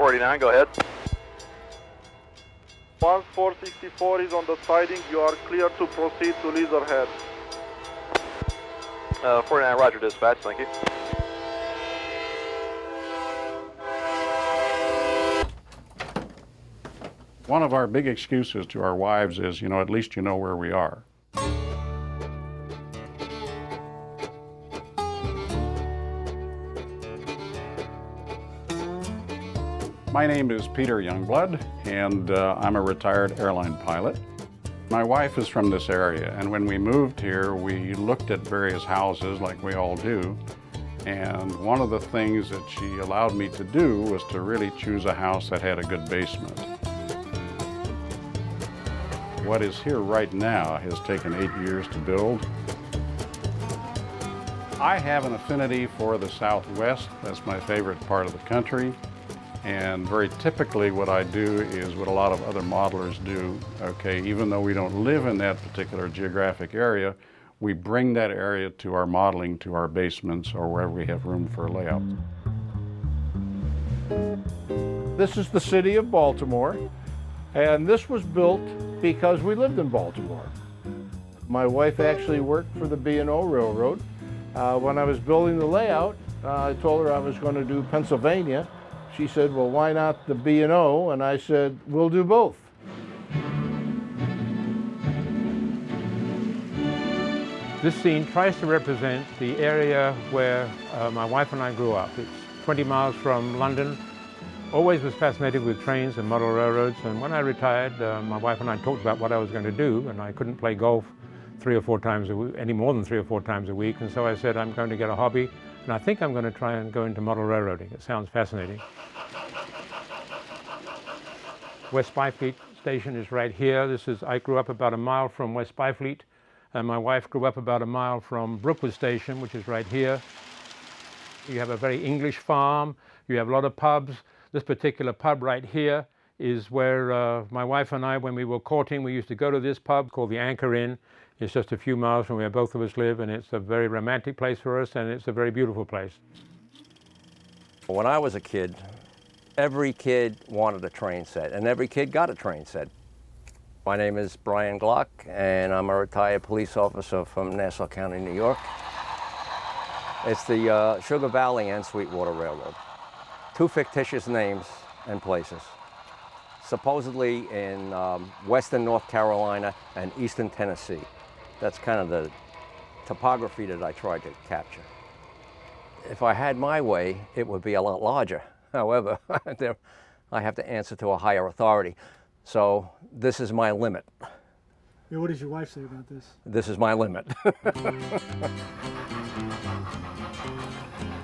489, go ahead. Once 464 is on the siding, you are clear to proceed to Leatherhead. 49, roger, dispatch, thank you. One of our big excuses to our wives is, at least you know where we are. My name is Peter Youngblood, and I'm a retired airline pilot. My wife is from this area, and when we moved here, we looked at various houses like we all do, and one of the things that she allowed me to do was to really choose a house that had a good basement. What is here right now has taken 8 years to build. I have an affinity for the Southwest. That's my favorite part of the country. And very typically what I do is what a lot of other modelers do, okay? Even though we don't live in that particular geographic area, we bring that area to our modeling, to our basements, or wherever we have room for a layout. This is the city of Baltimore, and this was built because we lived in Baltimore. My wife actually worked for the B&O Railroad. When I was building the layout, I told her I was going to do Pennsylvania. She said, well, why not the B&O? And I said, we'll do both. This scene tries to represent the area where my wife and I grew up. It's 20 miles from London. Always was fascinated with trains and model railroads, and when I retired, my wife and I talked about what I was going to do, and I couldn't play golf 3 or 4 times a week, any more than 3 or 4 times a week, and so I said, I'm going to get a hobby, and I think I'm going to try and go into model railroading. It sounds fascinating. West Byfleet Station is right here. I grew up about a mile from West Byfleet, and my wife grew up about a mile from Brookwood Station, which is right here. You have a very English farm. You have a lot of pubs. This particular pub right here is where my wife and I, when we were courting, we used to go to this pub called the Anchor Inn. It's just a few miles from where both of us live, and it's a very romantic place for us, and it's a very beautiful place. When I was a kid, every kid wanted a train set, and every kid got a train set. My name is Brian Glock, and I'm a retired police officer from Nassau County, New York. It's the Sugar Valley and Sweetwater Railroad. 2 fictitious names and places. Supposedly in western North Carolina and eastern Tennessee. That's kind of the topography that I tried to capture. If I had my way, it would be a lot larger. However, I have to answer to a higher authority. So this is my limit. Yeah, what does your wife say about this? This is my limit.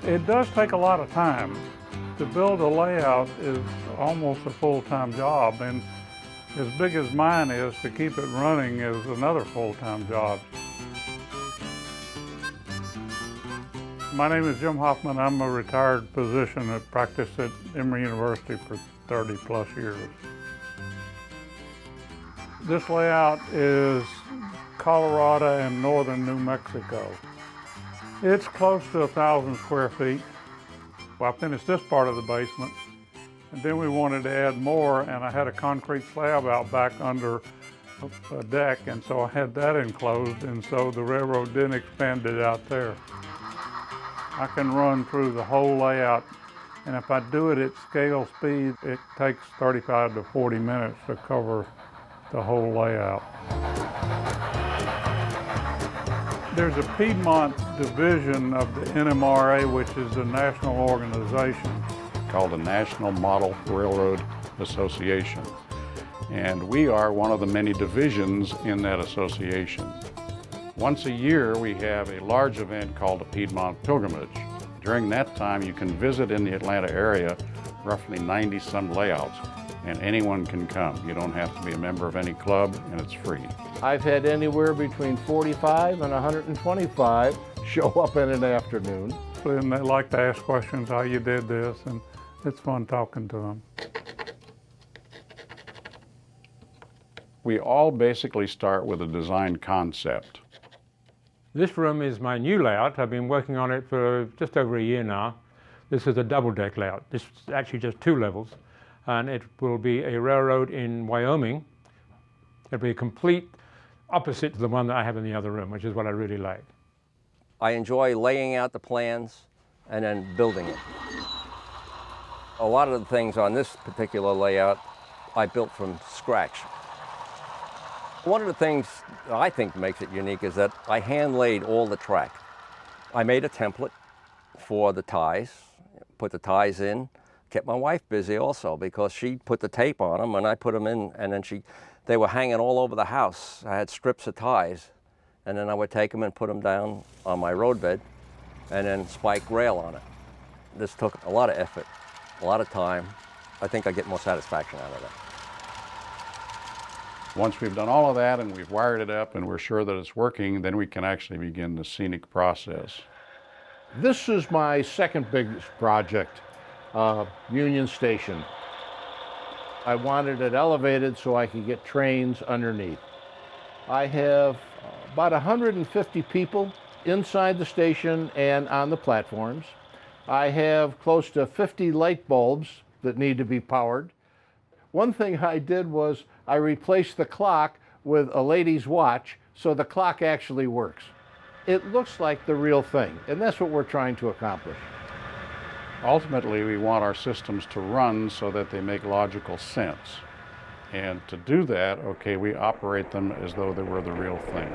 It does take a lot of time. To build a layout is almost a full-time job, and as big as mine is, to keep it running is another full-time job. My name is Jim Hoffman. I'm a retired physician that practiced at Emory University for 30-plus years. This layout is Colorado and northern New Mexico. It's close to 1,000 square feet. Well, I finished this part of the basement, and then we wanted to add more, and I had a concrete slab out back under a deck, and so I had that enclosed, and so the railroad didn't expand it out there. I can run through the whole layout, and if I do it at scale speed, it takes 35 to 40 minutes to cover the whole layout. There's a Piedmont division of the NMRA, which is the national organization called the National Model Railroad Association. And we are one of the many divisions in that association. Once a year, we have a large event called the Piedmont Pilgrimage. During that time, you can visit in the Atlanta area roughly 90-some layouts, and anyone can come. You don't have to be a member of any club, and it's free. I've had anywhere between 45 and 125 show up in an afternoon. And they like to ask questions, how you did this, and it's fun talking to them. We all basically start with a design concept. This room is my new layout. I've been working on it for just over a year now. This is a double-deck layout. This is actually just 2 levels. and it will be a railroad in Wyoming. It'll be a complete opposite to the one that I have in the other room, which is what I really like. I enjoy laying out the plans and then building it. A lot of the things on this particular layout I built from scratch. One of the things that I think makes it unique is that I hand laid all the track. I made a template for the ties, put the ties in, kept my wife busy also because she put the tape on them and I put them in, and then they were hanging all over the house. I had strips of ties, and then I would take them and put them down on my roadbed and then spike rail on it. This took a lot of effort, a lot of time. I think I get more satisfaction out of it. Once we've done all of that and we've wired it up and we're sure that it's working, then we can actually begin the scenic process. This is my second biggest project, Union Station. I wanted it elevated so I could get trains underneath. I have about 150 people inside the station and on the platforms. I have close to 50 light bulbs that need to be powered. One thing I did was I replaced the clock with a lady's watch so the clock actually works. It looks like the real thing, and that's what we're trying to accomplish. Ultimately, we want our systems to run so that they make logical sense. And to do that, okay, we operate them as though they were the real thing.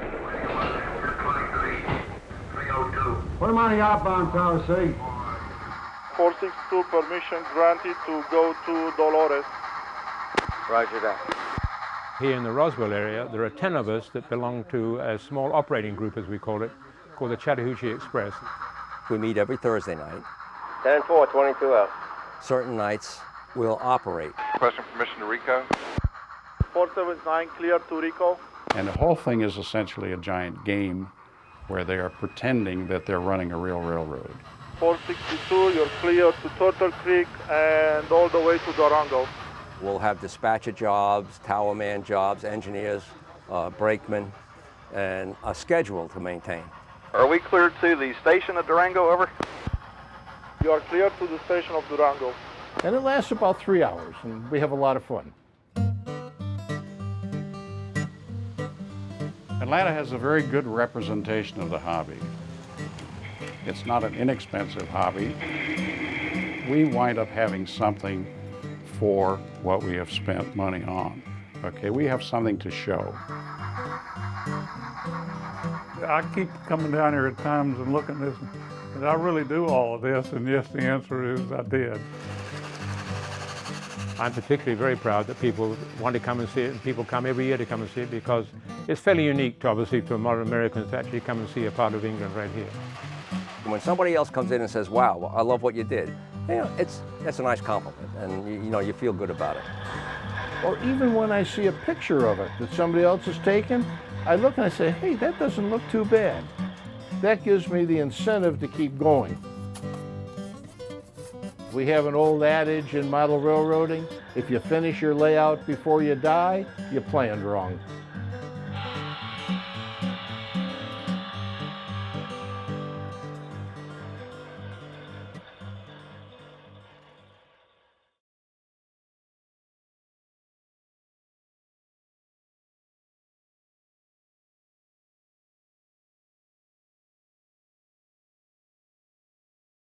Put them on the outbound tower, C. 462, permission granted to go to Dolores. Roger that. Here in the Roswell area, there are 10 of us that belong to a small operating group, as we call it, called the Chattahoochee Express. We meet every Thursday night. 10-4, 22 out. Certain nights we'll operate. Requesting permission to Rico. 479, clear to Rico. And the whole thing is essentially a giant game where they are pretending that they're running a real railroad. 462, you're clear to Turtle Creek and all the way to Durango. We'll have dispatcher jobs, tower man jobs, engineers, brakemen, and a schedule to maintain. Are we cleared to the station at Durango, over? You are clear to the station of Durango. And it lasts about 3 hours, and we have a lot of fun. Atlanta has a very good representation of the hobby. It's not an inexpensive hobby. We wind up having something for what we have spent money on. Okay, we have something to show. I keep coming down here at times and looking at this, did I really do all of this? And yes, the answer is I did. I'm particularly very proud that people want to come and see it, and people come every year to come and see it, because it's fairly unique, obviously, to a modern American to actually come and see a part of England right here. When somebody else comes in and says, wow, I love what you did, you know, that's a nice compliment, and you know, you feel good about it. Or even when I see a picture of it that somebody else has taken, I look and I say, hey, that doesn't look too bad. That gives me the incentive to keep going. We have an old adage in model railroading, if you finish your layout before you die, you planned wrong.